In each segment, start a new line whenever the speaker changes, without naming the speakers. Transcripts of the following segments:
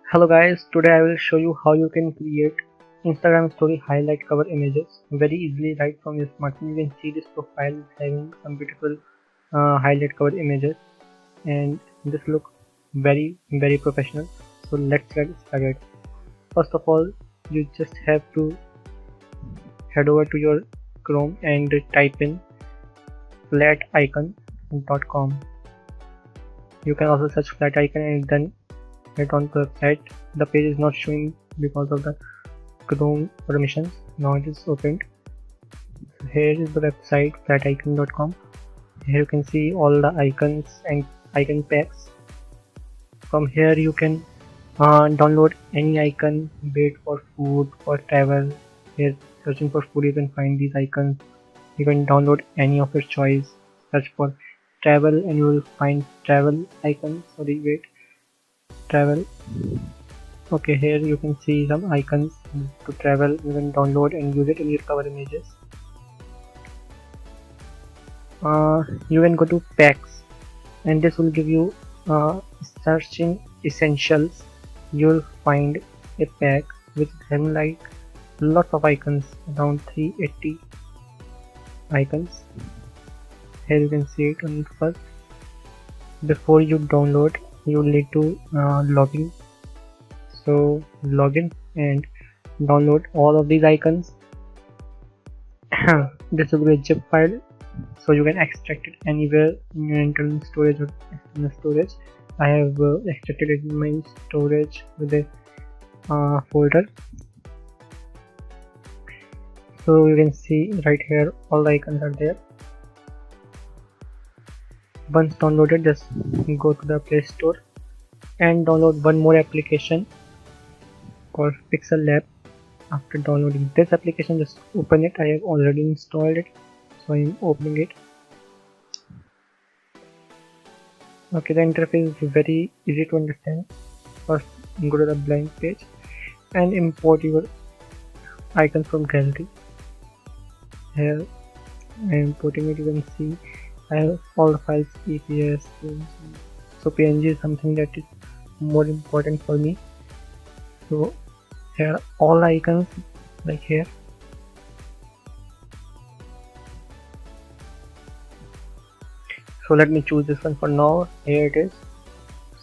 Hello guys, today I will show you how you can create Instagram story highlight cover images very easily right from your smartphone. You can see this profile is having some beautiful highlight cover images and this look very professional. So let's get started. First of all, you just have to head over to your Chrome and type in flaticon.com. You can also search Flaticon and then get on the website. The page is not showing because of the Chrome permissions. Now it is opened. So here is the website flaticon.com. Here you can see all the icons and icon packs. From here you can download any icon, be it for food, for travel. Here searching for food you can find these icons. You can download any of your choice. Search for travel and you will find travel icons. Sorry, wait, travel. Okay, here you can see some icons to travel. You can download and use it in your cover images. You can go to packs and this will give you searching essentials. You'll find a pack with having like lots of icons, around 380 icons. Here you can see it on first. Before you download, you need to log in. So log in and download all of these icons. This will be a zip file, so you can extract it anywhere in your internal storage or external storage. I have extracted it in my storage with a folder. So you can see right here all the icons are there. Once downloaded, just go to the Play Store and download one more application called Pixel Lab. After downloading this application, just open it. I have already installed it, so I am opening it. Okay, the interface is very easy to understand. First, go to the blank page and import your icons from gallery. Here I am importing it. You can see I have all the files, EPS, PNG. So PNG is something that is more important for me. So here all icons like here. So let me choose this one for now. Here it is.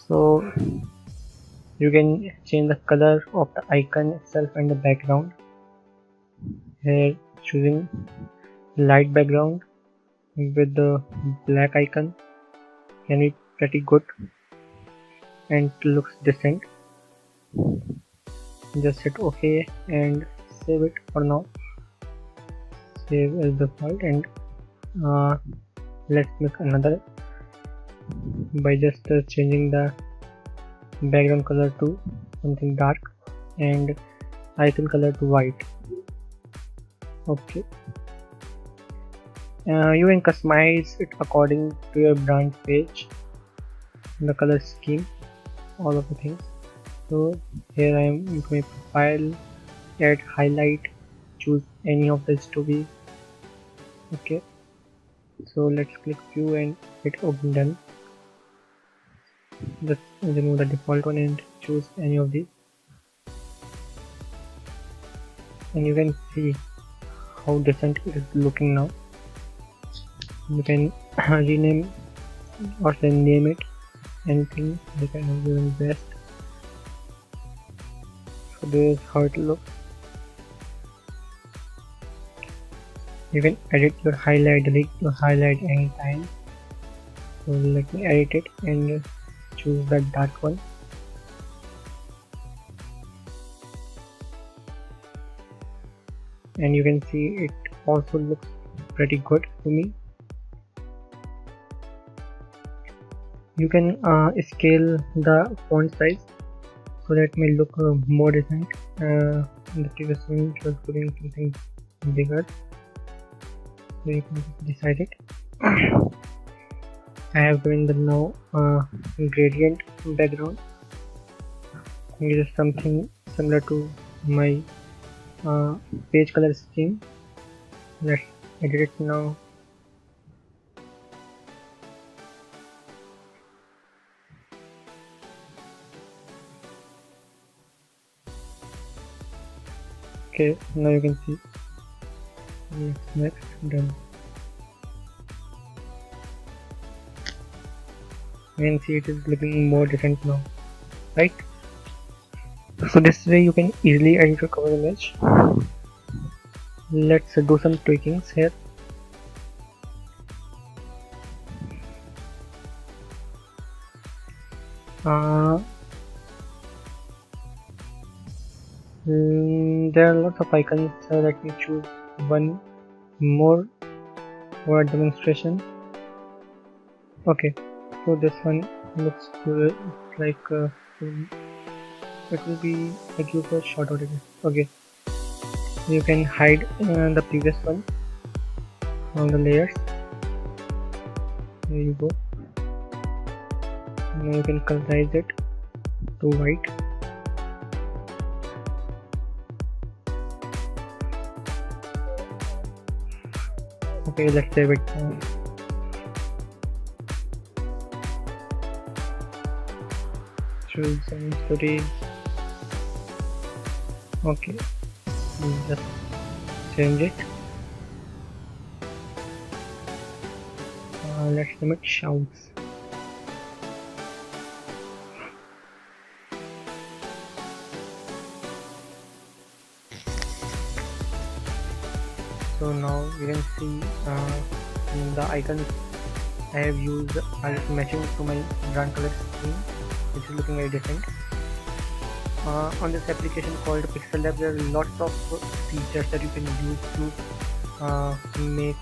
So you can change the color of the icon itself and the background. Here choosing light background with the black icon can be pretty good and looks decent. Just hit OK and save it for now. Save as default and let's make another by just changing the background color to something dark and icon color to white. Okay. You can customize it according to your brand page, the color scheme, all of the things. So here I am into my profile, add highlight, choose any of the stories. Okay, so let's click view and hit open done. Just remove the default one and choose any of these, and you can see how decent it is looking now. You can rename or name it anything. You can give best. So this is how it looks. You can edit your highlight, delete your highlight anytime. So let me edit it and choose the dark one. And you can see it also looks pretty good to me. You can scale the font size so that it may look more decent. In the previous one it was putting something bigger, so you can decide it. I have given the now gradient background. It is something similar to my page color scheme. Let's edit it now. Okay, now you can see. Next, done. You can see it is looking more different now, right? So this way you can easily edit your cover image. Let's do some tweakings here. There are lots of icons. Let me choose one more for demonstration. Okay, so this one looks good, like it will be like you for short out. Okay, you can hide the previous one from the layers. There you go. Now you can colorize it to white. Okay, let's save it. Choose some stories. Okay, just change it. Let's limit shouts. So now you can see the icons I have used are matching to my brand color scheme, which is looking very different. On this application called Pixel Lab, there are lots of features that you can use to make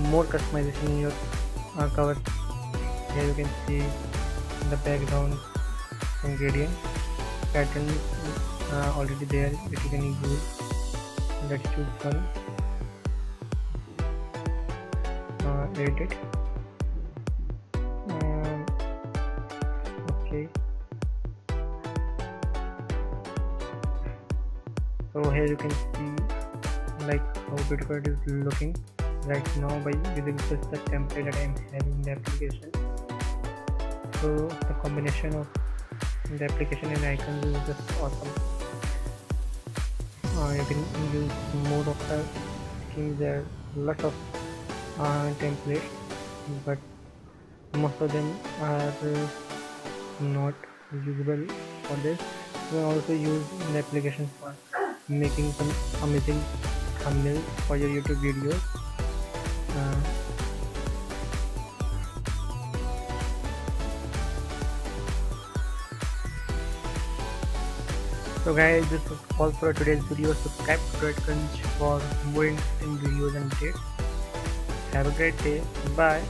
more customization in your cover. Here you can see the background and gradient pattern already there that you can use. Let's choose one. Edit it. Okay. So here you can see like how beautiful it is looking right now by using just the template that I am having in the application. So the combination of the application and icons is just awesome. You can use more of the schemes. There are lots of templates, but most of them are not usable for this. You can also use the application for making some amazing thumbnails for your YouTube videos. So guys, this was all for today's video. Subscribe to Red Crunch for more interesting videos and updates. Have a great day. Bye.